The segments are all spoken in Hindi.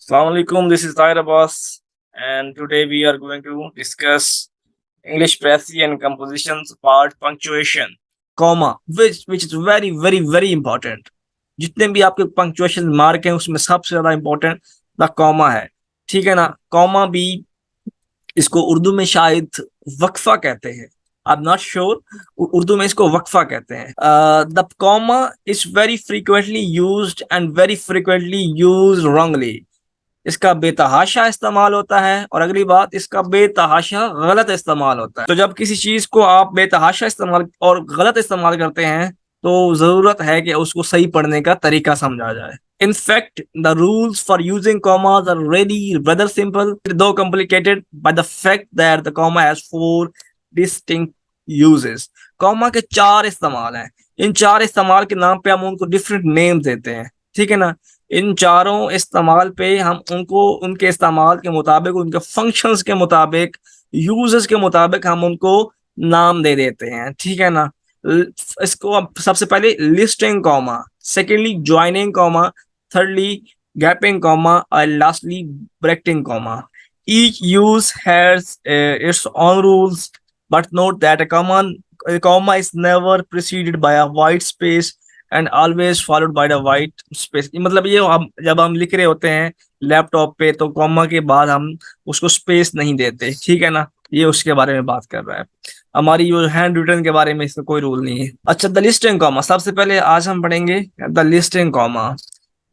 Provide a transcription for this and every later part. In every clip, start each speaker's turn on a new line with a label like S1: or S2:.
S1: Assalamualaikum, this is Tahir Abbas, and today we are going to discuss English praise and compositions part punctuation. Comma, which is very important. जितने भी आपके पंक्चुएशन मार्क हैं उसमें सबसे ज्यादा इंपॉर्टेंट द कॉमा है, ठीक है ना। कॉमा भी इसको उर्दू में शायद वक्फा कहते हैं, I am not sure. Urdu में इसको वक्फा कहते हैं। The comma is very frequently used and very frequently used wrongly. इसका बेतहाशा इस्तेमाल होता है और अगली बात, इसका बेतहाशा गलत इस्तेमाल होता है। तो जब किसी चीज को आप बेतहाशा इस्तेमाल और गलत इस्तेमाल करते हैं तो जरूरत है कि उसको सही पढ़ने का तरीका समझा जाए। In fact, the rules for using commas are really rather simple, though complicated by the fact that the comma has four distinct uses. Comma के चार इस्तेमाल हैं। इन चार इस्तेमाल के नाम पे हम उनको डिफरेंट नेम देते हैं, ठीक है ना। इन चारों इस्तेमाल पे हम उनको उनके इस्तेमाल के मुताबिक, उनके फंक्शंस के मुताबिक, यूजेस के मुताबिक हम उनको नाम दे देते हैं, ठीक है ना। इसको अब सबसे पहले listing comma, secondly joining comma, thirdly gapping comma, and lastly bracketing comma. Each use has its own rules, but note that a comma is never preceded by a white space and always followed by the white space. मतलब ये हम जब हम लिख रहे होते हैं लैपटॉप पे तो कॉमा के बाद हम उसको स्पेस नहीं देते, ठीक है ना। ये उसके बारे में बात कर रहा है। हमारी जो हैंड रिटन के बारे में इसका कोई रूल नहीं है। अच्छा, द लिस्टिंग कॉमा, सबसे पहले आज हम पढ़ेंगे द लिस्टिंग कॉमा।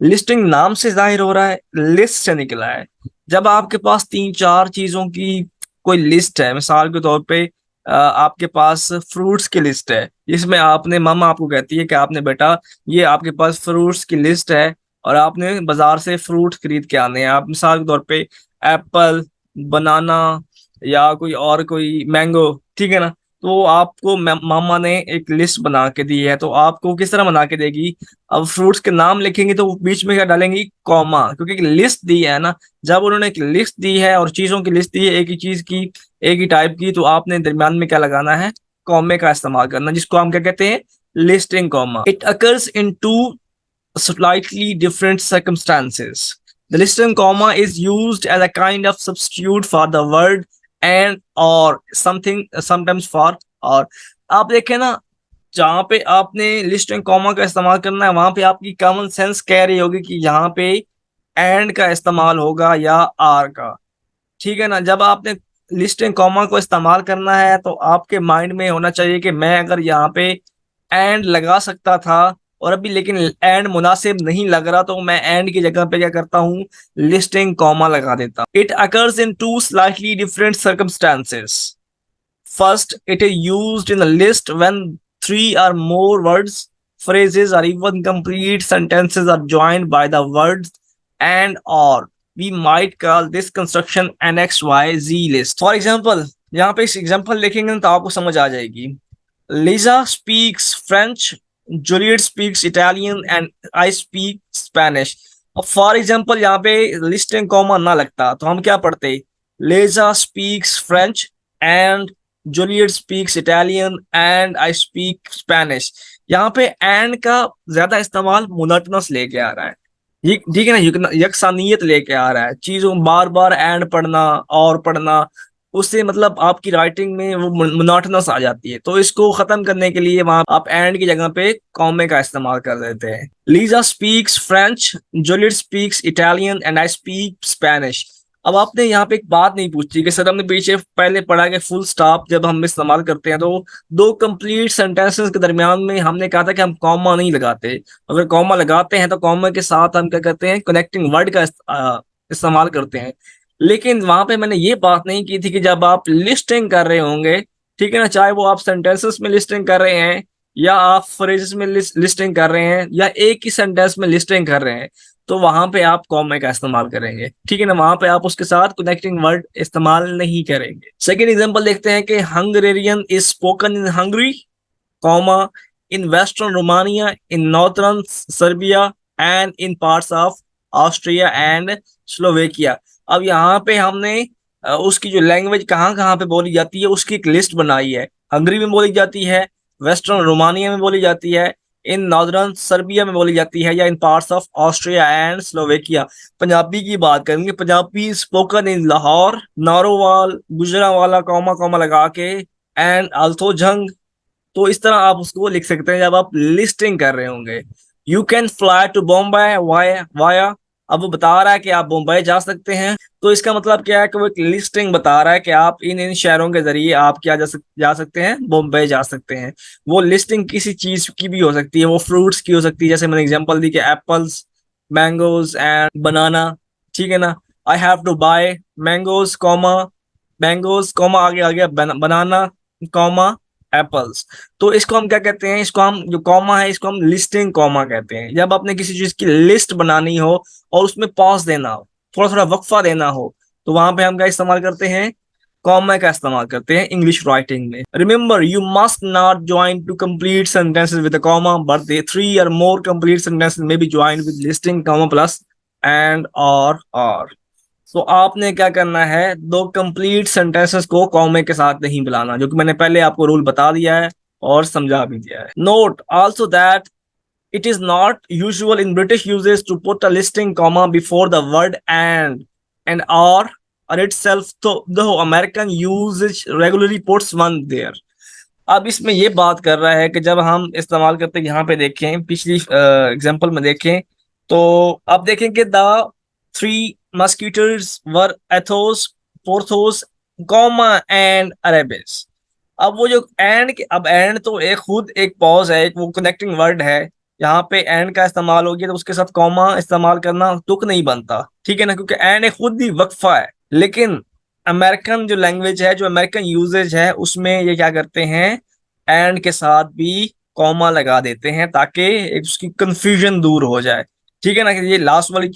S1: लिस्टिंग नाम से जाहिर हो रहा है, लिस्ट से निकला है। जब आपके पास तीन चार चीजों की कोई लिस्ट है, मिसाल के तौर पे आपके पास फ्रूट्स की लिस्ट है, इसमें आपने मम्मा आपको कहती है कि आपने बेटा ये आपके पास फ्रूट्स की लिस्ट है और आपने बाजार से फ्रूट खरीद के आने हैं। आप मिसाल के तौर पे एप्पल, बनाना या कोई और कोई मैंगो, ठीक है ना। तो आपको मामा ने एक लिस्ट बना के दी है, तो आपको किस तरह बना के देगी। अब फ्रूट्स के नाम लिखेंगे तो बीच में क्या डालेंगी, कॉमा, क्योंकि एक लिस्ट दी है ना। जब उन्होंने एक लिस्ट दी है और चीजों की लिस्ट दी है एक ही चीज की, एक ही टाइप की, तो आपने दरमियान में क्या लगाना है, कॉमे का इस्तेमाल करना, जिसको हम क्या कहते हैं, listing comma. It occurs in two slightly different circumstances. The listing comma is used as a kind of substitute for the word and or something, sometimes for or. आप देखें ना, जहां पे आपने लिस्टिंग कॉमा का इस्तेमाल करना है वहां पे आपकी कॉमन सेंस कह रही होगी कि यहाँ पे एंड का इस्तेमाल होगा या आर का, ठीक है ना। जब आपने लिस्टिंग कॉमा को इस्तेमाल करना है तो आपके माइंड में होना चाहिए कि मैं अगर यहाँ पे एंड लगा सकता था और अभी लेकिन एंड मुनासिब नहीं लग रहा, तो मैं एंड की जगह पे क्या करता हूँ, लिस्टिंग कॉमा लगा देता हूँ। It occurs in two slightly different circumstances. First, it is used in a list when three or more words, phrases, or even complete sentences are joined by the words and or. We might call this construction an XYZ list. For example, यहाँ पे इस एग्जाम्पल लिखेंगे तो आपको समझ आ जाएगी। Lisa speaks French, Juliet speaks Italian, and I speak Spanish. अब फॉर एग्जाम्पल यहाँ पे लिस्टिंग कॉमा ना लगता तो हम क्या पढ़ते, Lisa speaks French and Juliet speaks Italian and I speak Spanish. यहाँ पे एंड का ज्यादा इस्तेमाल मोनोटोनस लेके आ रहा है, ये ठीक है ना, यकसानियत लेके आ रहा है। चीजों बार बार एंड पढ़ना और पढ़ना, उससे मतलब आपकी राइटिंग में वो मोनोटोनस आ जाती है। तो इसको खत्म करने के लिए वहां आप एंड की जगह पे कॉमे का इस्तेमाल कर देते हैं। Lisa speaks French, Juliet speaks Italian and I speak Spanish. अब आपने यहाँ पे एक बात नहीं पूछी कि सर हमने पीछे पहले पढ़ा कि फुल स्टॉप जब हम इस्तेमाल करते हैं तो दो कंप्लीट सेंटेंसेस के दरमियान में हमने कहा था कि हम कॉमा नहीं लगाते। अगर कॉमा लगाते हैं तो कॉमा के साथ हम क्या करते हैं, कनेक्टिंग वर्ड का इस्तेमाल करते हैं। लेकिन वहां पे मैंने ये बात नहीं की थी कि जब आप लिस्टिंग कर रहे होंगे, ठीक है ना, चाहे वो आप सेंटेंसेस में लिस्टिंग कर रहे हैं या आप फ्रेजेस में लिस्टिंग कर रहे हैं या एक ही सेंटेंस में लिस्टिंग कर रहे हैं, तो वहां पे आप कॉमे का इस्तेमाल करेंगे, ठीक है ना। वहां पे आप उसके साथ कनेक्टिंग वर्ड इस्तेमाल नहीं करेंगे। सेकेंड एग्जांपल देखते हैं कि Hungarian is spoken in Hungary, comma, in western Romania, in northern Serbia and in parts of Austria and Slovakia. अब यहाँ पे हमने उसकी जो लैंग्वेज कहाँ कहाँ पे बोली जाती है उसकी एक लिस्ट बनाई है। हंगरी में बोली जाती है, वेस्टर्न रोमानिया में बोली जाती है, इन नॉर्दर्न सर्बिया में बोली जाती है या in parts of Austria and Slovakia. Punjabi की बात करेंगे, Punjabi spoken in Lahore, Narowal, Gujranwala comma comma लगा के, एंड आल्सो झंग। तो इस तरह आप उसको लिख सकते हैं जब आप लिस्टिंग कर रहे होंगे। You can fly to Bombay via via. अब वो बता रहा है कि आप बॉम्बे जा सकते हैं, तो इसका मतलब क्या है कि वो एक लिस्टिंग बता रहा है कि आप इन इन शहरों के जरिए आप क्या जा सकते हैं, बॉम्बे जा सकते हैं। वो लिस्टिंग किसी चीज की भी हो सकती है, वो फ्रूट्स की हो सकती है, जैसे मैंने एग्जांपल दी कि एप्पल्स, मैंगोज एंड बनाना। ठीक है ना। I have to buy mangoes comma, mangoes comma आगे आ गया बनाना कॉमा एप्पल्स। तो इसको हम क्या कहते हैं, इसको हम जो कॉमा है इसको हम लिस्टिंग कॉमा कहते हैं। जब आपने किसी चीज की लिस्ट बनानी हो और उसमें पॉज देना हो, थोड़ा थोड़ा वक्फा देना हो, तो वहां पे हम क्या इस्तेमाल करते हैं, कॉमा का इस्तेमाल करते हैं इंग्लिश राइटिंग में। Remember you must not join two complete sentences with a comma, but they three or more complete sentences may be joined with listing comma plus and और। तो आपने क्या करना है, दो कंप्लीट सेंटेंसेस को कॉमे के साथ नहीं मिलाना, जो कि मैंने पहले आपको रूल बता दिया है और समझा भी दिया है। Note also that it is not usual in British uses to put a listing comma before the word and or itself, though American usage regularly puts one there. अब इसमें ये बात कर रहा है कि जब हम इस्तेमाल करते हैं, यहाँ पे देखें पिछली एग्जांपल में देखें, तो अब देखें कि the three musketeers were Athos, Porthos, comma and Aramis. अब वो जो एंड, अब एंड तो एक खुद एक पॉज है, एक वो कनेक्टिंग वर्ड है। यहाँ पे एंड का इस्तेमाल हो गया तो उसके साथ कॉमा इस्तेमाल करना तुक नहीं बनता, ठीक है ना, क्योंकि एंड एक खुद ही वक्फा है। लेकिन अमेरिकन जो लैंग्वेज है, जो अमेरिकन यूजेज है, उसमें ये क्या करते हैं, एंड के साथ भी कॉमा लगा देते हैं ताकि एक उसकी कंफ्यूजन दूर हो जाए। ठीक है ना, कि ये लास्ट वाली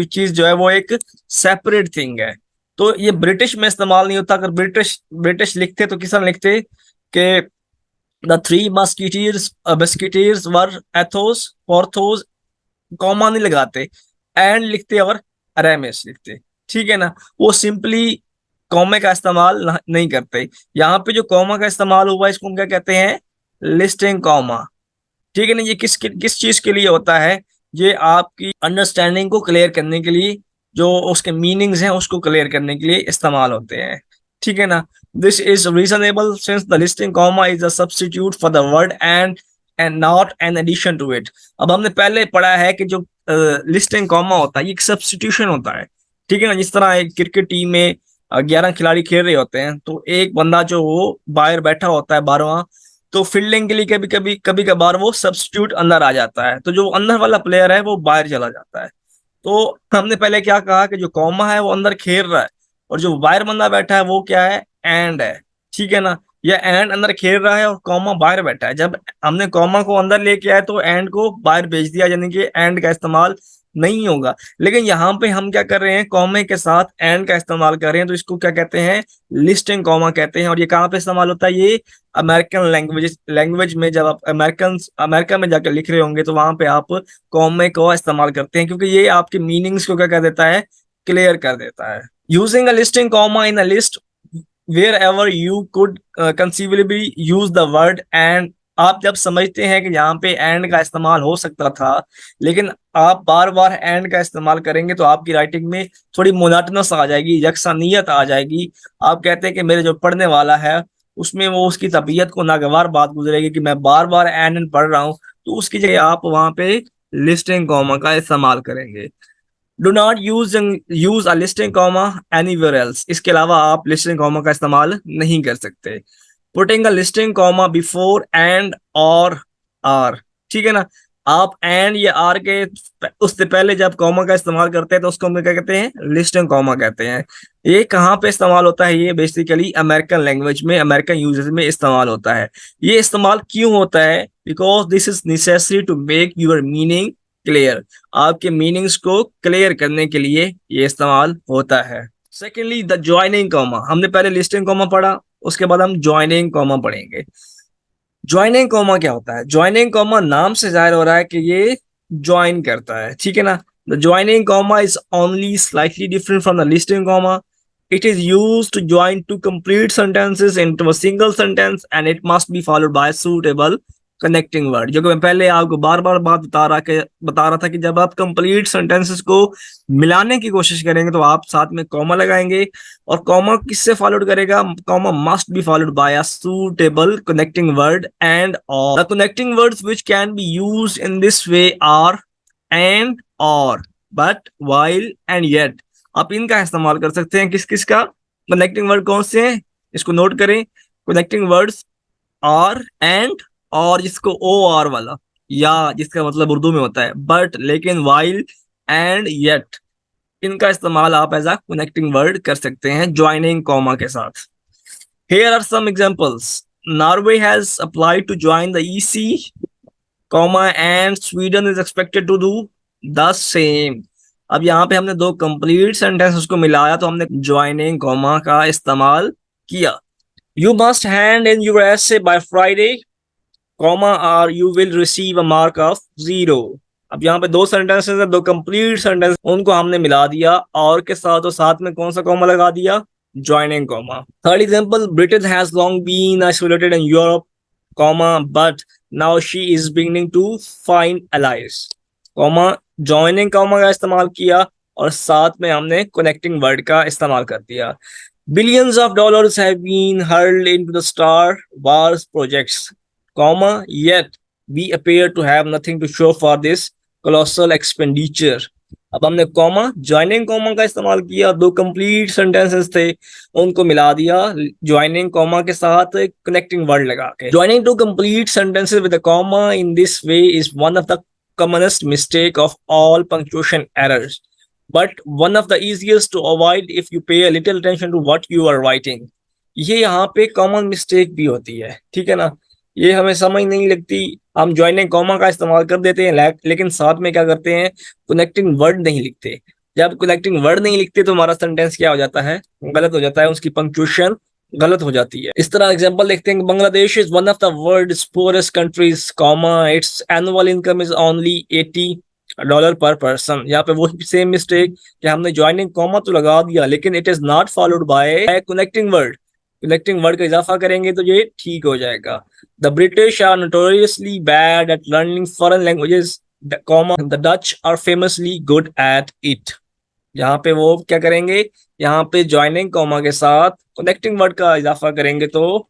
S1: चीज जो है वो एक सेपरेट थिंग है। तो ये ब्रिटिश में इस्तेमाल नहीं होता। अगर ब्रिटिश ब्रिटिश लिखते तो किस तरह लिखते कि the three musketeers were Athos, Porthos, comma नहीं लगाते, एंड लिखते और अरेमिस लिखते। ठीक है ना, वो सिंपली कॉमे का इस्तेमाल नहीं करते। यहाँ पे जो कॉमा का इस्तेमाल हुआ इसको हम क्या कहते हैं, लिस्टिंग कॉमा। ठीक है ना, ये किस चीज के लिए होता है, ये आपकी अंडरस्टैंडिंग को क्लियर करने के लिए, जो उसके मीनिंग्स हैं उसको क्लियर करने के लिए इस्तेमाल होते हैं। ठीक है ना। This is reasonable since the listing comma is a substitute for the word and not an addition to it. अब हमने पहले पढ़ा है कि जो लिस्टिंग कॉमा होता है ये एक सब्स्टिट्यूशन होता है। ठीक है ना, जिस तरह एक क्रिकेट टीम में 11 खिलाड़ी खेल रहे होते हैं, तो एक बंदा जो वो बाहर बैठा होता है 12वां, तो फील्डिंग के लिए कभी कभार वो सब्स्टिट्यूट अंदर आ जाता है, तो जो अंदर वाला प्लेयर है वो बाहर चला जाता है। तो हमने पहले क्या कहा कि जो कॉमा है वो अंदर खेल रहा है, और जो बाहर बंदा बैठा है वो क्या है, एंड है। ठीक है ना, या एंड अंदर खेल रहा है और कॉमा बाहर बैठा है। जब हमने कॉमा को अंदर लेके आए तो एंड को बाहर भेज दिया, यानी कि एंड का इस्तेमाल नहीं होगा। लेकिन यहाँ पे हम क्या कर रहे हैं, कॉमे के साथ एंड का इस्तेमाल कर रहे हैं, तो इसको क्या कहते हैं, लिस्टिंग कॉमा कहते हैं। और ये कहाँ पे इस्तेमाल होता है, ये अमेरिकन लैंग्वेज में जब आप अमेरिका में जाकर लिख रहे होंगे तो वहां पे आप कॉमे को इस्तेमाल करते हैं, क्योंकि ये आपके मीनिंग्स को क्या कर देता है, क्लियर कर देता है। Using a listing comma in a list wherever you could conceivably use the word and. आप जब समझते हैं कि यहाँ पे एंड का इस्तेमाल हो सकता था, लेकिन आप बार बार एंड का इस्तेमाल करेंगे तो आपकी राइटिंग में थोड़ी मोनोटोनस आ जाएगी, यकसानियत आ जाएगी। आप कहते हैं कि मेरे जो पढ़ने वाला है उसमें वो उसकी तबीयत को नागवार बात गुजरेगी कि मैं बार बार एंड पढ़ रहा हूँ, तो उसकी जगह आप वहां पे लिस्टिंग कॉमा का इस्तेमाल करेंगे। Do not use a listing comma anywhere else. इसके अलावा आप लिस्टिंग कॉमा का इस्तेमाल नहीं कर सकते। Putting a listing comma before and और आर। ठीक है ना, आप एंड या आर के उससे पहले जब कॉमा का इस्तेमाल करते हैं तो उसको हम क्या कहते हैं, लिस्टिंग कॉमा कहते हैं। ये कहाँ पे इस्तेमाल होता है, ये बेसिकली अमेरिकन लैंग्वेज में, अमेरिकन यूजेस में इस्तेमाल होता है। ये इस्तेमाल क्यों होता है, because this is necessary to make your meaning clear. आपके मीनिंग्स को क्लियर करने के लिए ये इस्तेमाल होता है। Secondly the joining comma. हमने पहले लिस्टिंग कॉमा पढ़ा, उसके बाद हम ज्वाइनिंग कॉमा पढ़ेंगे। ज्वाइनिंग कॉमा क्या होता है, ज्वाइनिंग कॉमा नाम से जाहिर हो रहा है कि ये ज्वाइन करता है। ठीक है ना, the joining comma is only slightly different from the listing comma. It is used to join two complete sentences into a single sentence and it must be followed by suitable connecting word, जो कि मैं पहले आपको बार बार बात बता रहा था कि जब आप कंप्लीट सेंटेंसेस को मिलाने की कोशिश करेंगे तो आप साथ में कॉमा लगाएंगे, और कॉमा किससे फॉलोड करेगा? Comma must be followed by a suitable connecting word and or. The connecting words which can be used in this way are and or, but, while and yet. आप इनका इस्तेमाल कर सकते हैं किस किस का? कनेक्टिंग वर्ड कौन से हैं, इसको नोट करें। कनेक्टिंग वर्ड्स आर, एंड, और जिसको ओ आर वाला, या जिसका मतलब उर्दू में होता है बट, लेकिन, वाइल एंड येट, इनका इस्तेमाल आप एज अ कनेक्टिंग वर्ड कर सकते हैं ज्वाइनिंग कॉमा के साथ। Here are some examples. Norway has applied to join the EC, comma, and Sweden is expected to do the same. अब यहाँ पे हमने दो कंप्लीट सेंटेंस को मिलाया तो हमने ज्वाइनिंग कॉमा का इस्तेमाल किया। You must hand in your essay by Friday, comma, or you will receive a mark of 0. अब यहाँ पे दो सेंटेंसेस है, दो कंप्लीट सेंटेंस, उनको हमने मिला दिया और के साथ, और साथ में कौन सा कॉमा लगा दिया? Joining comma. Third example, Britain has long been isolated in Europe, comma, but now she is beginning to find allies, comma, joining comma का इस्तेमाल किया और साथ में हमने connecting word का इस्तेमाल कर दिया। Billions of dollars have been hurled into the Star Wars projects, comma, yet we appear to have nothing to show for this colossal expenditure. अब हमने कॉमा, ज्वाइनिंग कॉमा का इस्तेमाल किया, दो कंप्लीट सेंटेंसेस थे उनको मिला दिया ज्वाइनिंग कॉमा के साथ कनेक्टिंग वर्ड लगा के। Joining two complete sentences with a comma in this way is one of the commonest mistake of all punctuation errors, but one of the easiest to avoid if you pay a little attention to what you are writing. ये यहाँ पे कॉमन मिस्टेक भी होती है, ठीक है ना, ये हमें समझ नहीं लगती, हम ज्वाइनिंग कॉमा का इस्तेमाल कर देते हैं लेकिन साथ में क्या करते हैं? कनेक्टिंग वर्ड नहीं लिखते। जब कनेक्टिंग वर्ड नहीं लिखते तो हमारा सेंटेंस क्या हो जाता है? गलत हो जाता है, उसकी पंक्चुएशन गलत हो जाती है। इस तरह एग्जांपल देखते हैं, Bangladesh is one of the world's poorest countries, comma, it's annual income is only $80 per person. यहाँ पे वो सेम मिस्टेक कि हमने ज्वाइनिंग कॉमा तो लगा दिया लेकिन it is not followed by connecting word. Connecting word का इजाफा करेंगे तो ये ठीक हो जाएगा। The British are notoriously bad at learning foreign languages, comma, the Dutch are famously good at it. यहाँ पे वो क्या करेंगे? यहाँ पे ज्वाइनिंग कॉमा के साथ कनेक्टिंग वर्ड का इजाफा करेंगे तो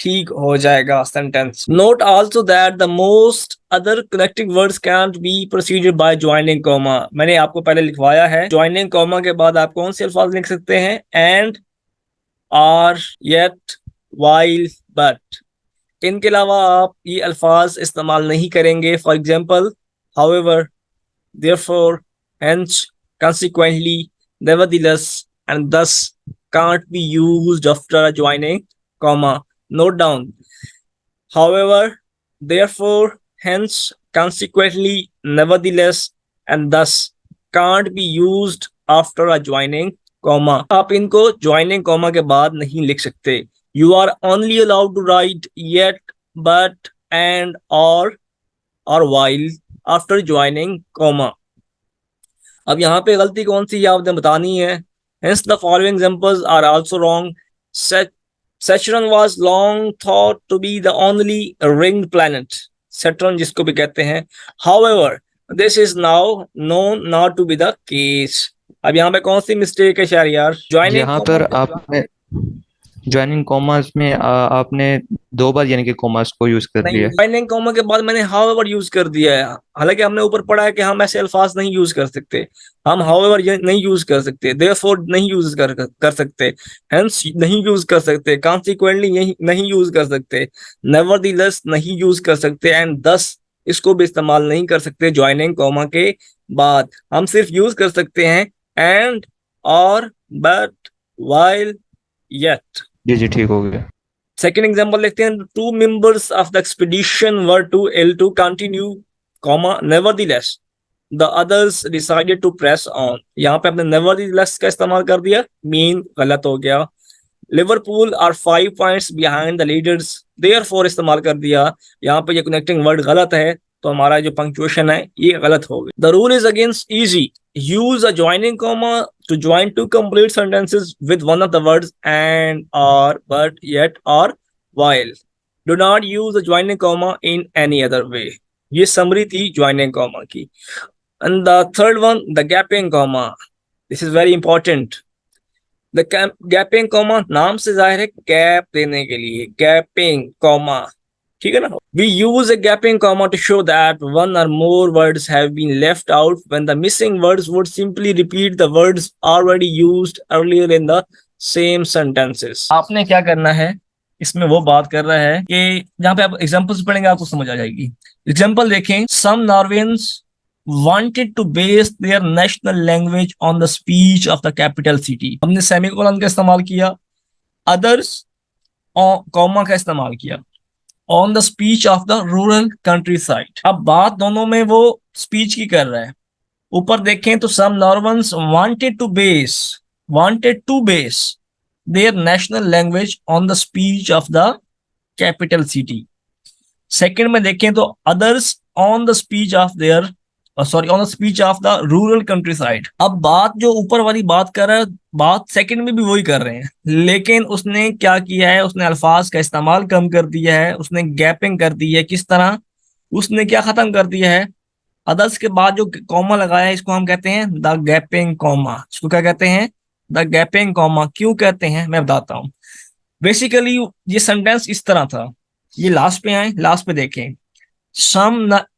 S1: ठीक हो जाएगा sentence. Note also that the most other connecting words can't be proceeded by joining comma. मैंने आपको पहले लिखवाया है, ज्वाइनिंग कॉमा के बाद आप कौन से अल्फाज लिख सकते हैं? And, or, yet, while, but. इनके अलावा आप ये अल्फाज इस्तेमाल नहीं करेंगे। For example, however, therefore, hence, consequently, nevertheless, and thus can't be used after a joining comma. Note down. However, therefore, hence, consequently, nevertheless, and thus can't be used after a joining comma. आप इनको joining comma के बाद नहीं लिख सकते। You are only allowed to write yet, but, and, or while after joining comma. अब यहाँ पे गलती कौन सी आपने बतानी है। Hence the following examples are also wrong. Saturn was long thought to be the only ringed planet. Saturn जिसको भी कहते हैं। However, this is now known not to be the case. अब यहाँ पे कौन सी मिस्टेक है शहरियार? ज्वाइनिंग
S2: यहाँ पर आपने ज्वाइनिंग कॉमर्स में आपने दो बार यानी कि कॉमर्स को यूज कर
S1: नहीं,
S2: लिया।
S1: ज्वाइनिंग कॉमा के बाद मैंने हाउएवर यूज कर दिया है। हालांकि हमने ऊपर पढ़ा है कि हम ऐसे अल्फाज नहीं यूज कर सकते, हम हाउएवर नहीं यूज कर सकते, देयरफॉर नहीं यूज कर सकते, हेंस नहीं यूज कर सकते, कॉन्सिक्वेंटली नहीं यूज कर सकते, नेवरदीलेस नहीं यूज कर सकते, एंड दस इसको भी इस्तेमाल नहीं कर सकते ज्वाइनिंग कॉमा के बाद। हम सिर्फ यूज कर सकते हैं and, or, but, while, yet.
S2: जी जी ठीक हो गया।
S1: सेकेंड एग्जाम्पल देखते हैं, two members of the expedition were too ill to continue, comma, nevertheless the others decided to press on. यहाँ पे आपने नेवरदीलेस का इस्तेमाल कर दिया, मीन गलत हो गया। Liverpool are 5 points behind the leaders, therefore इस्तेमाल कर दिया। यहाँ पे ये कनेक्टिंग वर्ड गलत है तो हमारा जो पंक्चुएशन है ये गलत हो गया। The rule is against easy, use a joining comma to join two complete sentences with one of the words and, or, but, yet, or, while. Do not use the joining comma in any other way. ये समरी थी ज्वाइनिंग कॉमा की। And the third one, the gapping comma, this is very important. The gapping comma नाम से जाहिर है गैप देने के लिए, गैपिंग कॉमा, ठीक है ना। We use a gapping comma to show that one or more words have been left out when the missing words would simply repeat the words already used earlier in the same sentences. आपने क्या करना है, इसमें वो बात कर रहा है कि जहां पे आप एग्जांपल्स पढ़ेंगे आपको समझ आ जाएगी। एग्जांपल देखें, सम नॉर्वेन्स wanted to base their national language on the speech of the capital city। हमने सेमीकोलन का इस्तेमाल किया, अदर्स कॉमा का इस्तेमाल किया, on the speech of the rural countryside. अब बात दोनों में वो स्पीच की कर रहा है। ऊपर देखें तो some Norwegians wanted to base their national language on the speech of the capital city. Second में देखें तो others on the speech of their on the speech of the rural countryside. अब बात जो ऊपर वाली बात कर रहा है, बात सेकंड में भी वही कर रहे हैं, लेकिन उसने क्या किया है, उसने अल्फाज का इस्तेमाल कम कर दिया है, उसने गैपिंग कर दी है। किस तरह? उसने क्या खत्म कर दिया है, अदर्स के बाद जो कॉमा लगाया है इसको हम कहते हैं द गैपिंग कॉमा। इसको क्या कहते हैं? The gapping comma. क्यों कहते हैं मैं बताता हूँ। बेसिकली ये सेंटेंस इस तरह था, ये लास्ट पे आए, लास्ट पे देखें। Some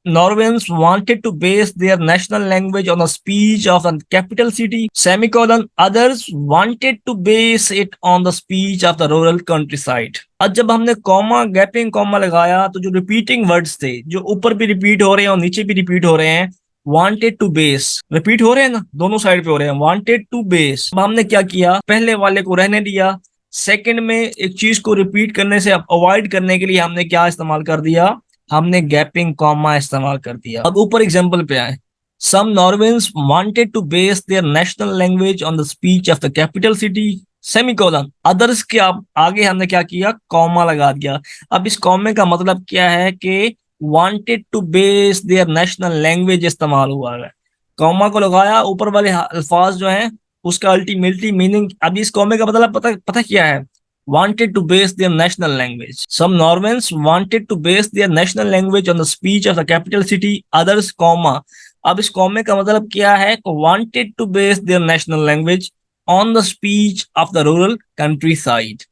S1: Norwegians wanted to base their national language on the speech of the capital city, semicolon. Others wanted to base it on the speech of the rural countryside। अब जब हमने कॉमा गैपिंग कॉमा लगाया तो जो रिपीटिंग वर्ड्स थे, जो ऊपर भी रिपीट हो रहे हैं और नीचे भी रिपीट हो रहे हैं, wanted to base रिपीट हो रहे हैं ना, दोनों साइड पे हो रहे हैं, wanted to base। अब हमने क्या किया, पहले वाले को रहने दिया, सेकंड में एक चीज को रिपीट करने से अवॉइड करने के लिए हमने क्या इस्तेमाल कर दिया, हमने गैपिंग कॉमा इस्तेमाल कर दिया। अब ऊपर एग्जांपल पे आए। Some Norwegians wanted to base their national language on the speech of the capital city, semicolon. Others के आगे हमने क्या किया, कॉमा लगा दिया। अब इस कॉमे का मतलब क्या है कि wanted to base their national language इस्तेमाल हुआ है। कॉमा को लगाया, ऊपर वाले अल्फाज जो हैं उसका अल्टीमेटली मीनिंग, अब इस कॉमे का मतलब पता क्या है, wanted to base their national language. Some Norwegians wanted to base their national language on the speech of the capital city, others, comma। अब इस कॉमे का मतलब क्या है, wanted to base their national language on the speech of the rural countryside।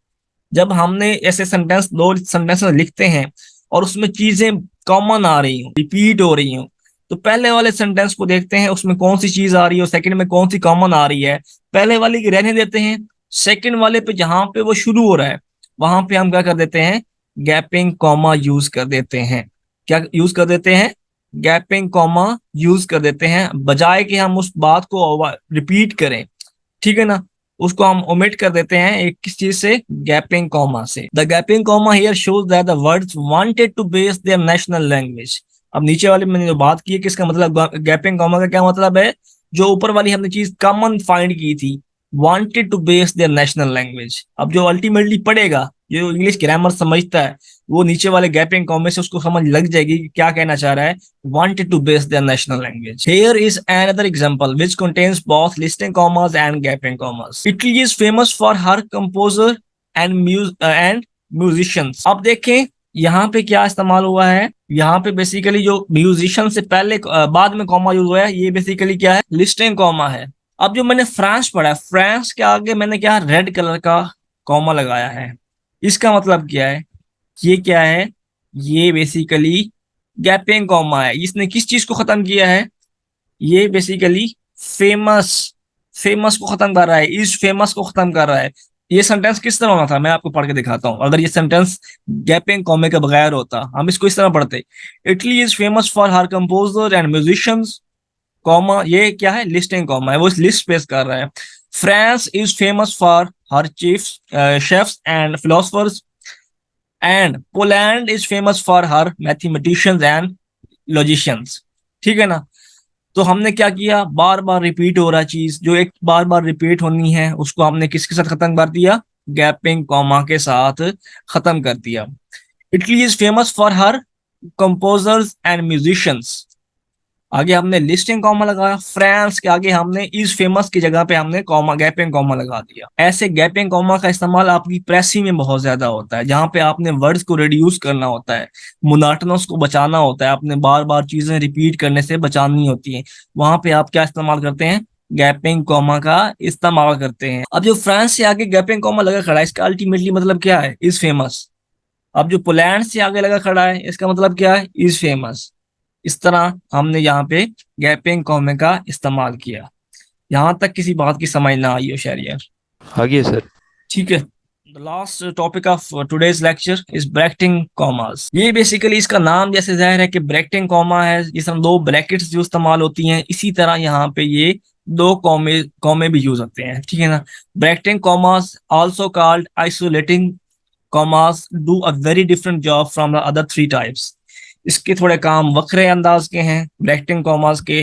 S1: जब हमने ऐसे सेंटेंस, दो सेंटेंस लिखते हैं और उसमें चीजें कॉमन आ रही हूँ, रिपीट हो रही हूँ, तो पहले वाले सेंटेंस को देखते हैं उसमें कौन सी चीज आ रही है और सेकंड में कौन सी कॉमन आ रही है। पहले वाले की रहने देते हैं, सेकंड वाले पे जहां पे वो शुरू हो रहा है वहां पे हम क्या कर देते हैं, गैपिंग कॉमा यूज कर देते हैं। क्या यूज कर देते हैं? गैपिंग कॉमा यूज कर देते हैं, बजाय कि हम उस बात को रिपीट करें, ठीक है ना, उसको हम ओमिट कर देते हैं एक किस चीज से, गैपिंग कॉमा से। The gapping comma here shows that the words wanted to base their national language. अब नीचे वाले मैंने जो बात की है किसका मतलब, गैपिंग कॉमा का क्या मतलब है, जो ऊपर वाली हमने चीज कॉमन फाइंड की थी, wanted to base their national language. अब जो अल्टीमेटली पढ़ेगा, जो इंग्लिश ग्रामर समझता है, वो नीचे वाले गैपिंग कॉमा से उसको समझ लग जाएगी कि क्या कहना चाह रहा है, wanted to base their national language। Here is another example which contains both listing commas and gaping commas। Italy is famous for her composer and musicians। अब देखें यहाँ पे क्या इस्तेमाल हुआ है, यहाँ पे बेसिकली जो म्यूजिशियन से पहले बाद में कॉमा यूज हुआ है, ये बेसिकली क्या है, लिस्टिंग कॉमा है। अब जो मैंने फ्रांस पढ़ा है, फ्रांस के आगे मैंने क्या रेड कलर का कॉमा लगाया है, इसका मतलब क्या है, ये क्या है, ये बेसिकली गैपिंग कॉमा है। इसने किस चीज को खत्म किया है, ये बेसिकली फेमस, फेमस को खत्म कर रहा है, इस फेमस को खत्म कर रहा है। ये सेंटेंस किस तरह होना था, मैं आपको पढ़ के दिखाता हूँ। अगर ये सेंटेंस गैपिंग कॉमे के बगैर होता, हम इसको इस तरह पढ़ते, Italy is famous for her composer and musicians, comma, ये क्या है, लिस्टिंग कॉमा है, वो इस लिस्ट पेश कर रहा है। France is famous for her chefs and philosophers, and Poland is famous for her mathematicians and logicians, ठीक है ना। तो हमने क्या किया, बार बार रिपीट हो रहा चीज, जो एक बार बार रिपीट होनी है उसको हमने किसके साथ खत्म कर दिया, गैपिंग कॉमा के साथ खत्म कर दिया। Italy is famous for her composers and musicians, आगे हमने लिस्टिंग कॉमा लगाया, फ्रांस के आगे हमने इज फेमस की जगह पे हमने कॉमा गैपिंग कॉमा लगा दिया। ऐसे गैपिंग कॉमा का इस्तेमाल आपकी प्रेसी में बहुत ज्यादा होता है, जहां पे आपने वर्ड्स को रिड्यूस करना होता है, मोनोटोनस को बचाना होता है, आपने बार बार चीजें रिपीट करने से बचानी होती है, वहां पे आप क्या इस्तेमाल करते हैं, गैपिंग कॉमा का इस्तेमाल करते हैं। अब जो फ्रांस से आगे गैपिंग कॉमा लगा खड़ा है, इसका अल्टीमेटली मतलब क्या है, इज फेमस। अब जो पोलैंड से आगे लगा खड़ा है, इसका मतलब क्या है, इज फेमस। इस तरह हमने यहाँ पे गैपिंग कॉमे का इस्तेमाल किया। यहाँ तक किसी बात की समझ ना आई हो शहरियार?
S2: आगे सर।
S1: ठीक है। The last topic of today's lecture is bracketing commas. ये बेसिकली इसका नाम जैसे जाहिर है कि ब्रैकेटिंग कॉमा है, जिसमें दो ब्रैकेट्स जो इस्तेमाल होती हैं, इसी तरह यहाँ पे ये दो कॉमे कॉमे भी यूज होते हैं, ठीक है ना। Bracketing commas also called isolating commas do a very different job from the other three types. इसके थोड़े काम वक्रे अंदाज के हैं ब्रैकेटिंग कॉमास के,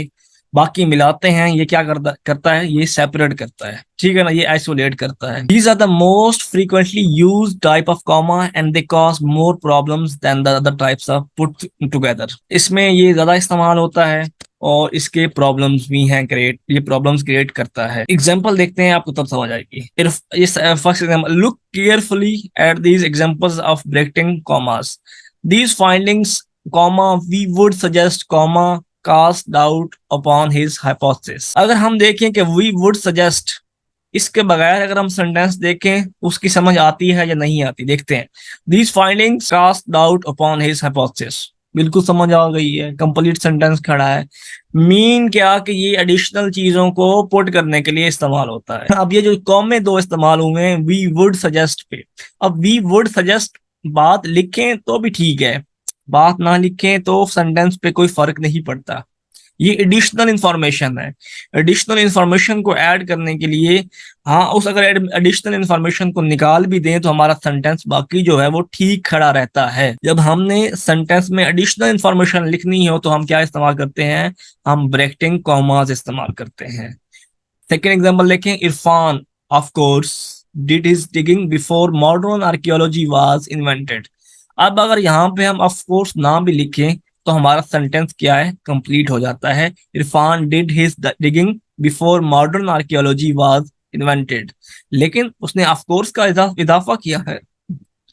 S1: बाकी मिलाते हैं ये क्या करता करता है, ये सेपरेट करता है, ठीक है ना, ये आइसोलेट करता है। These are the most frequently used type of comma and they cause more problems than the other types of put together. इसमें ये ज्यादा इस्तेमाल होता है और इसके प्रॉब्लम्स भी हैं क्रिएट, ये प्रॉब्लम्स क्रिएट करता है। एग्जांपल देखते हैं, आपको तब समझ आएगी। इस first example, look carefully at these examples of bracketing commas. These findings, comma, we would suggest, comma, cast doubt upon his hypothesis। अगर हम देखें कि we would suggest, इसके बगैर अगर हम सेंटेंस देखें उसकी समझ आती है या नहीं आती, देखते हैं। These findings cast doubt upon his hypothesis, बिल्कुल समझ आ गई है, कंप्लीट सेंटेंस खड़ा है। मीन क्या कि ये एडिशनल चीजों को पुट करने के लिए इस्तेमाल होता है। अब ये जो कॉमे दो इस्तेमाल हुए हैं वी वुड सजेस्ट पे, अब वी वुड सजेस्ट बात लिखें तो भी ठीक है, बात ना लिखें तो सेंटेंस पे कोई फर्क नहीं पड़ता। ये एडिशनल इंफॉर्मेशन है, एडिशनल इंफॉर्मेशन को ऐड करने के लिए, हाँ उस अगर एडिशनल इंफॉर्मेशन को निकाल भी दें तो हमारा सेंटेंस बाकी जो है वो ठीक खड़ा रहता है। जब हमने सेंटेंस में एडिशनल इंफॉर्मेशन लिखनी हो तो हम क्या इस्तेमाल करते हैं, हम ब्रैकेटिंग कॉमास इस्तेमाल करते हैं। सेकेंड एग्जाम्पल देखें, Irfan of course did his digging before modern archaeology was invented. अब अगर यहाँ पे हम ऑफ कोर्स ना भी लिखें तो हमारा सेंटेंस क्या है, कंप्लीट हो जाता है। Irfan did his digging before modern archaeology was invented, लेकिन उसने ऑफ कोर्स का इजाफा किया है,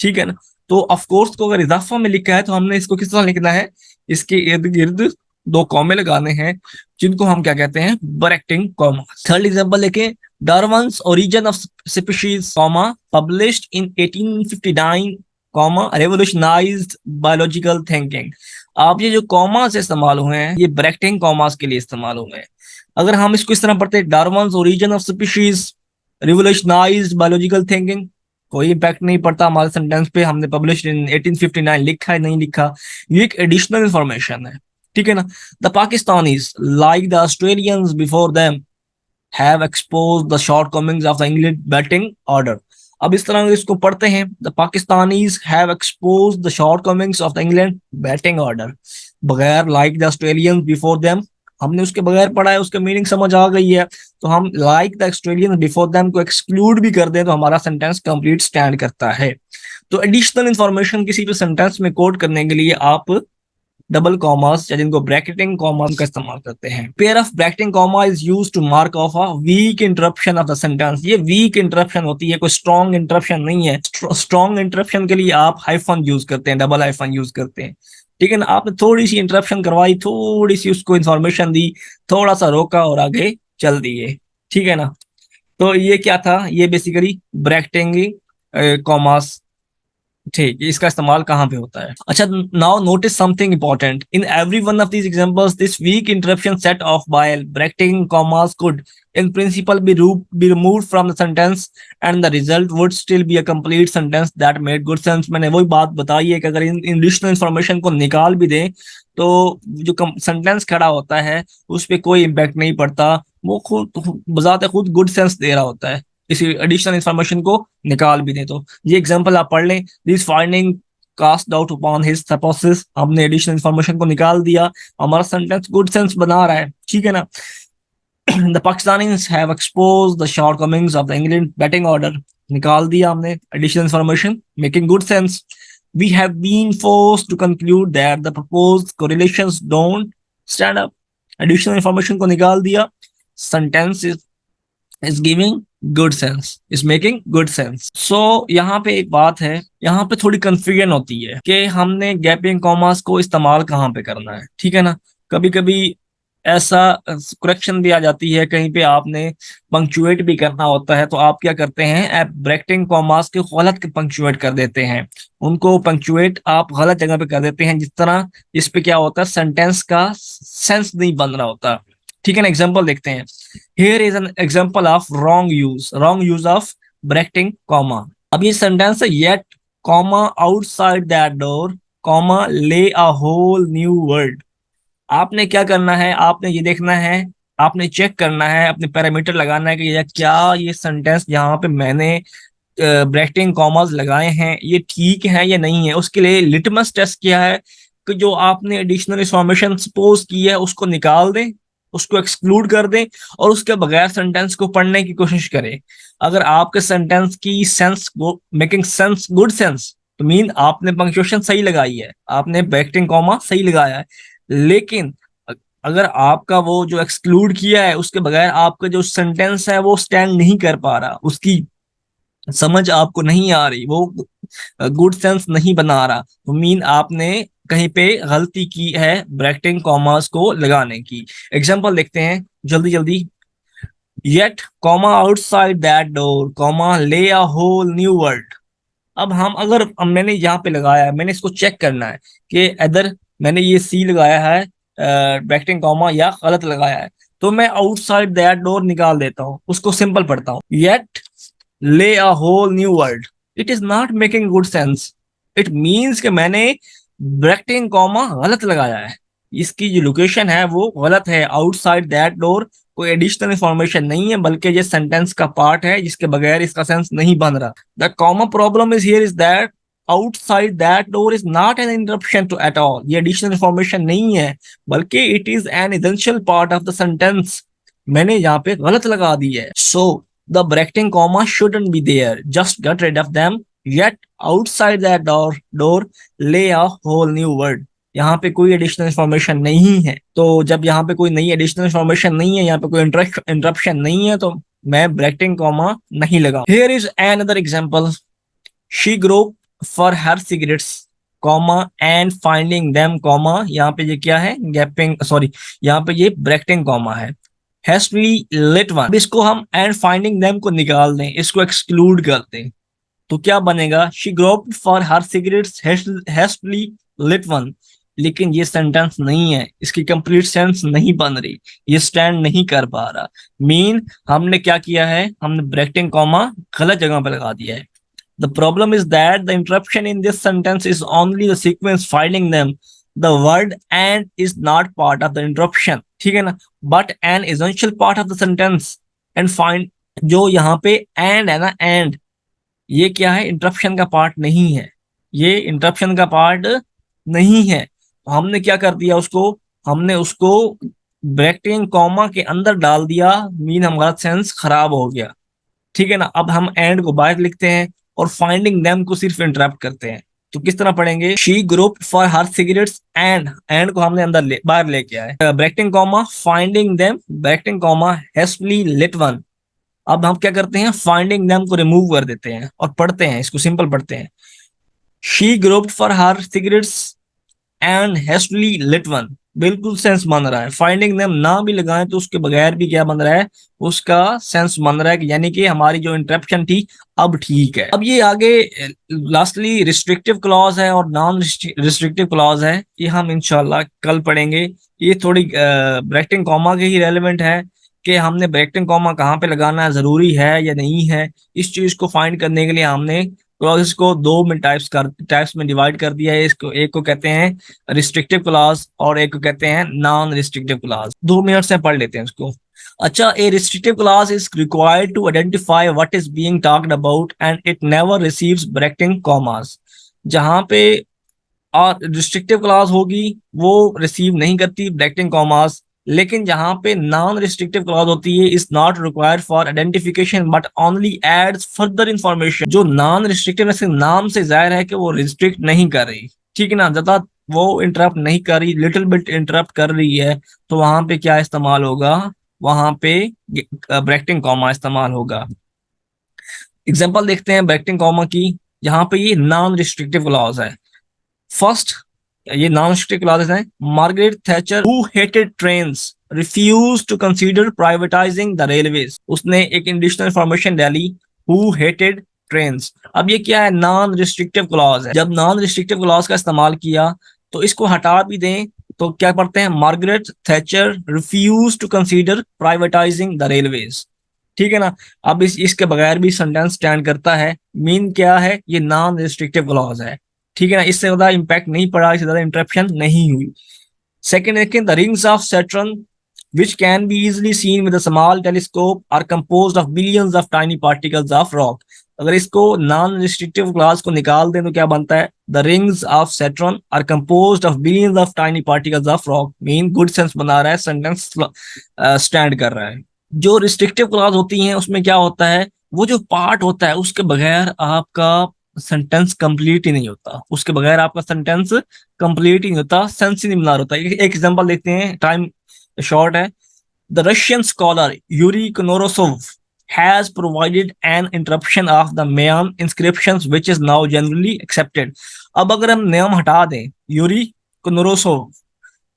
S1: ठीक है ना। तो ऑफ कोर्स को अगर इजाफा में लिखा है तो हमने इसको किस तरह लिखना है, इसके इर्द गिर्द दो कॉमे लगाने हैं, जिनको हम क्या कहते हैं, ब्रैकेटिंग कॉमा। थर्ड एग्जांपल लेके, Darwin's origin of species comma published in 1859 comma revolutionised biological thinking. आप ये जो कॉमास इस्तेमाल हुए हैं ये ब्रैकेटिंग कॉमास के लिए इस्तेमाल हुए हैं। अगर हम इसको इस तरह पढ़ते हैं, Darwin's origin of species revolutionised biological thinking, कोई इम्पैक्ट नहीं पड़ता हमारे सेंटेंस पे, हमने पब्लिश इन 1859 लिखा है नहीं लिखा, ये एक एडिशनल इंफॉर्मेशन है, ठीक है ना। The Pakistanis like the Australians before them have exposed the shortcomings of the England batting order. अब इस तरह इसको पढ़ते हैं, the Pakistanis have exposed the shortcomings of the England batting order, बगैर like the Australians before them, हमने उसके बगैर पढ़ा है, उसका मीनिंग समझ आ गई है, तो हम like the Australians before them को एक्सक्लूड भी कर दें तो हमारा सेंटेंस कंप्लीट स्टैंड करता है। तो एडिशनल इंफॉर्मेशन किसी भी सेंटेंस में कोड करने के लिए आप डबल कॉमास या जिनको ब्रैकेटिंग कॉमास का इस्तेमाल करते हैं। Pair of bracketing comma is used to mark off a weak interruption of the sentence. ये वीक इंटरप्शन होती है, कोई स्ट्रॉन्ग इंटरप्शन नहीं है। स्ट्रॉन्ग इंटरप्शन के लिए आप हाइफन यूज करते हैं, डबल हाइफन यूज करते हैं, ठीक है ना। आपने थोड़ी सी इंटरप्शन करवाई, थोड़ी सी उसको इन्फॉर्मेशन दी, थोड़ा सा रोका और आगे चल दिए, ठीक है ना। तो ये क्या था, ये बेसिकली ब्रैकेटिंग कॉमास, ठीक है, इसका इस्तेमाल कहाँ पे होता है। अच्छा, now notice something important, in every one of these examples this weak interruption set off by bracketing commas could in principle be removed from the sentence and the result would still be a complete sentence that made good sense। मैंने वही बात बताई है कि अगर इन एडिशनल इंफॉर्मेशन को निकाल भी दें तो जो सेंटेंस खड़ा होता है उस पर कोई इम्पैक्ट नहीं पड़ता, वो खुद बजाते खुद गुड सेंस दे रहा होता है, इसी एडिशनल इंफॉर्मेशन को निकाल भी दें तो। ये एग्जांपल आप पढ़ लें, this finding cast doubt upon his hypothesis, हमने एडिशनल इंफॉर्मेशन को निकाल दिया, हमारा सेंटेंस गुड सेंस बना रहा है, ठीक है ना। The Pakistanis have exposed the shortcomings of the England batting order, निकाल दिया हमने additional information making good sense। We have been forced to conclude that the proposed correlations don't stand up। Additional information को निकाल दिया, sentence is giving good sense, is making good sense. So यहाँ पे एक बात है, यहाँ पे थोड़ी कंफ्यूजन होती है कि हमने गैपिंग कॉमास को इस्तेमाल कहाँ पे करना है, ठीक है ना। कभी कभी ऐसा करेक्शन भी आ जाती है, कहीं पे आपने पंक्चुएट भी करना होता है, तो आप क्या करते हैं, आप ब्रैकेटिंग कॉमास के गलत पंक्चुएट कर देते हैं, उनको पंक्चुएट आप गलत जगह पे कर देते हैं, जिस तरह इस पे क्या होता है, सेंटेंस का सेंस नहीं बन रहा होता, ठीक है ना। एग्जांपल देखते हैं, here is an example of wrong use of bracketing comma. अब ये सेंटेंस है, yet comma outside that door comma ले अ होल न्यू वर्ल्ड। आपने क्या करना है, आपने ये देखना है, आपने चेक करना है, अपने पैरामीटर लगाना है कि ये क्या, ये सेंटेंस यहाँ पे मैंने ब्रैकेटिंग कॉमास लगाए हैं ये ठीक है या नहीं है। उसके लिए लिटमस टेस्ट किया है कि जो आपने एडिशनल इंफॉर्मेशन सपोज की है उसको निकाल दें, उसको एक्सक्लूड कर दें और उसके बगैर सेंटेंस को पढ़ने की कोशिश करें। अगर आपके सेंटेंस की sense making sense good sense, तो मीन आपने पंक्चुएशन सही लगाई है, आपने ब्रैकेटिंग कॉमा सही लगाया है। लेकिन अगर आपका वो जो एक्सक्लूड किया है उसके बगैर आपका जो सेंटेंस है वो स्टैंड नहीं कर पा रहा, उसकी समझ आपको नहीं आ रही, वो गुड सेंस नहीं बना रहा, तो मीन आपने कहीं पे गलती की है ब्रैकेटिंग कॉमास को लगाने की। एग्जांपल देखते हैं जल्दी जल्दी, yet comma outside that door comma ले अ होल न्यू वर्ल्ड। अब हम अगर मैंने यहाँ पे लगाया है, मैंने इसको चेक करना है कि अदर मैंने ये सी लगाया है ब्रैकेटिंग कॉमा या गलत लगाया है, तो मैं आउटसाइड दैट डोर निकाल देता हूँ, उसको सिंपल पढ़ता हूँ, yet lay a whole new world. It is not making good sense, it means कि मैंने ब्रैकेटिंग कॉमा गलत लगाया है, इसकी जो लोकेशन है वो गलत है, आउटसाइड दैट डोर कोई एडिशनल इंफॉर्मेशन नहीं है, बल्कि ये सेंटेंस का पार्ट है जिसके बगैर इसका सेंस नहीं बन रहा। The common problem is here is that outside that door is not an interruption to at all, ये एडिशनल इंफॉर्मेशन नहीं है, बल्कि it is an essential part of the sentence, मैंने यहाँ पे गलत लगा दी है। So the bracketing comma shouldn't be there, just get rid of them, yet outside that door lay a whole new word। यहाँ पे कोई एडिशनल इंफॉर्मेशन नहीं है, तो जब यहाँ पे कोई नई एडिशनल इंफॉर्मेशन नहीं है, यहाँ पे कोई इंटरप्शन नहीं है, तो मैं ब्रैकेटिंग कॉमा नहीं लगा। Here is another example, she groped for her cigarettes comma and finding them comma, यहाँ पे ये क्या है, गैपिंग सॉरी, यहाँ पे ये ब्रैकेटिंग कॉमा है, हैस्टली लिट वन। इसको हम एंड फाइंडिंग देम को निकाल दें, इसको एक्सक्लूड कर दें, तो क्या बनेगा, she groped for her cigarettes hastily lit one. लेकिन ये सेंटेंस नहीं है, इसकी कंप्लीट सेंस नहीं बन रही, ये स्टैंड नहीं कर पा रहा, मीन हमने क्या किया है, हमने ब्रैकेटिंग कॉमा गलत जगह पे लगा दिया है। The problem is that the interruption in this sentence is only the sequence finding them. The word and is not part of the interruption, ठीक है ना, but an essential part of the sentence। And find, जो यहाँ पे and है ना, and ये क्या है, इंटरप्शन का पार्ट नहीं है, ये इंटरप्शन का पार्ट नहीं है, तो हमने क्या कर दिया उसको, हमने उसको ब्रैकेटिंग कॉमा के अंदर डाल दिया, मीन हमारा सेंस खराब हो गया, ठीक है ना। अब हम एंड को बाहर लिखते हैं और फाइंडिंग देम को सिर्फ इंटरप्ट करते हैं, तो किस तरह पढ़ेंगे, she groped for her cigarettes and को हमने अंदर बाहर लेके आए, bracketing comma finding them bracketing comma hastily lit one. अब हम क्या करते हैं, फाइंडिंग देम को रिमूव कर देते हैं और पढ़ते हैं, इसको सिंपल पढ़ते हैं, she groped for her cigarettes and hastily lit one. बिल्कुल सेंस बन रहा है, फाइंडिंग देम ना भी लगाएं तो उसके बगैर भी क्या बन रहा है, उसका सेंस बन रहा है कि यानी कि हमारी जो इंटरप्शन थी अब ठीक है। अब ये आगे लास्टली रिस्ट्रिक्टिव क्लॉज है और नॉन रिस्ट्रिक्टिव क्लॉज है, ये हम इंशाल्लाह कल पढ़ेंगे। ये थोड़ी ब्रैकेटिंग कॉमा के ही रेलेवेंट है कि हमने ब्रैकेटिंग कॉमा कहाँ पे लगाना जरूरी है या नहीं है, इस चीज को फाइंड करने के लिए हमने क्लॉजेस को दो में टाइप्स में डिवाइड कर दिया है। इसको एक को कहते हैं रिस्ट्रिक्टिव क्लॉज और एक को कहते हैं नॉन रिस्ट्रिक्टिव क्लॉज। 2 मिनट से पढ़ लेते हैं इसको। अच्छा, a restrictive clause is required to identify what is being talked about and it never receives bracketing commas. जहां पे और रिस्ट्रिक्टिव क्लॉज होगी वो रिसीव नहीं करती ब्रैकेटिंग कॉमास, लेकिन जहां पे नॉन रिस्ट्रिक्टिव क्लॉज होती है, is not required for identification but only adds further information. जो नॉन रिस्ट्रिक्टिव से नाम से जाहिर है कि वो रिस्ट्रिक्ट नहीं कर रही, ठीक है ना, ज्यादा वो इंटरप्ट नहीं कर रही, लिटिल बिट इंटरप्ट कर रही है, तो वहां पे क्या इस्तेमाल होगा, वहां पे ब्रैकेटिंग कॉमा इस्तेमाल होगा। एग्जांपल देखते हैं ब्रैकेटिंग कॉमा की। यहाँ पे ये नॉन रिस्ट्रिक्टिव क्लॉज है। फर्स्ट, ये नॉन रिस्ट्रिक्टिव क्लॉजेस हैं। Margaret Thatcher who hated trains refuse to consider privatising the railways. उसने एक एडिशनल इंफॉर्मेशन डाली, हु हेटेड ट्रेन्स। अब ये क्या है, नॉन रिस्ट्रिक्टिव क्लॉज है। जब नॉन रिस्ट्रिक्टिव क्लॉज का इस्तेमाल किया तो इसको हटा भी दें तो क्या पढ़ते हैं, Margaret Thatcher refuse to consider privatising the railways. ठीक है ना। अब इसके बगैर भी सेंटेंस स्टैंड करता है। मीन क्या है, ये नॉन रिस्ट्रिक्टिव क्लॉज है। ठीक है ना, इससे ज्यादा इंपैक्ट नहीं पड़ा, इससे ज्यादा इंटरप्शन नहीं हुई। सेकंड देखें, the rings of Saturn which can be easily seen with a small telescope are composed of billions of tiny particles of rock। अगर इसको नॉन रिस्ट्रिक्टिव क्लास को निकाल दें तो क्या बनता है, the rings of Saturn are composed of billions of tiny particles of rock. Mean good sense बना रहा है, सेंटेंस स्टैंड कर रहा है। जो रिस्ट्रिक्टिव क्लॉज होती हैं उसमें क्या होता है, वो जो पार्ट होता है उसके बगैर आपका सेंटेंस कंप्लीट ही नहीं होता, उसके बगैर आपका सेंटेंस कंप्लीट ही नहीं होता, सेंस ही नहीं बना होता। एक एग्जांपल देखते हैं, टाइम शॉर्ट है। The Russian scholar Yuri Knorozov has provided an interruption of the Mayan inscriptions which is now generally accepted। अब अगर हम नाम हटा दें यूरी कोनोरोसोव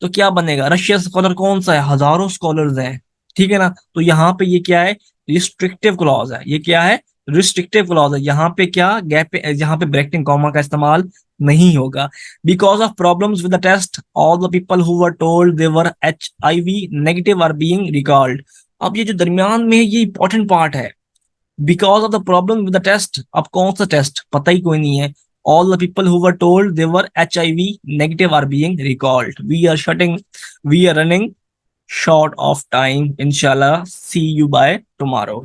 S1: तो क्या बनेगा, रशियन स्कॉलर कौन सा है, हजारों स्कॉलर्स हैं। ठीक है ना, तो यहाँ पे ये क्या है, रिस्ट्रिक्टिव क्लॉज है। ये क्या है, रिस्ट्रिक्टिव क्लॉज है। यहाँ पे क्या गैप, यहाँ पे ब्रैकेटिंग कॉमा का इस्तेमाल नहीं होगा। Because of problems with the test all the people who were told they were HIV negative are being recalled. अब ये जो दरमियान में है ये इंपॉर्टेंट पार्ट है। Because of the problem with the test, अब कौन सा टेस्ट पता ही कोई नहीं है। all the people who were told they were HIV negative are being recalled। We are running short of time। Inshallah, see you by tomorrow।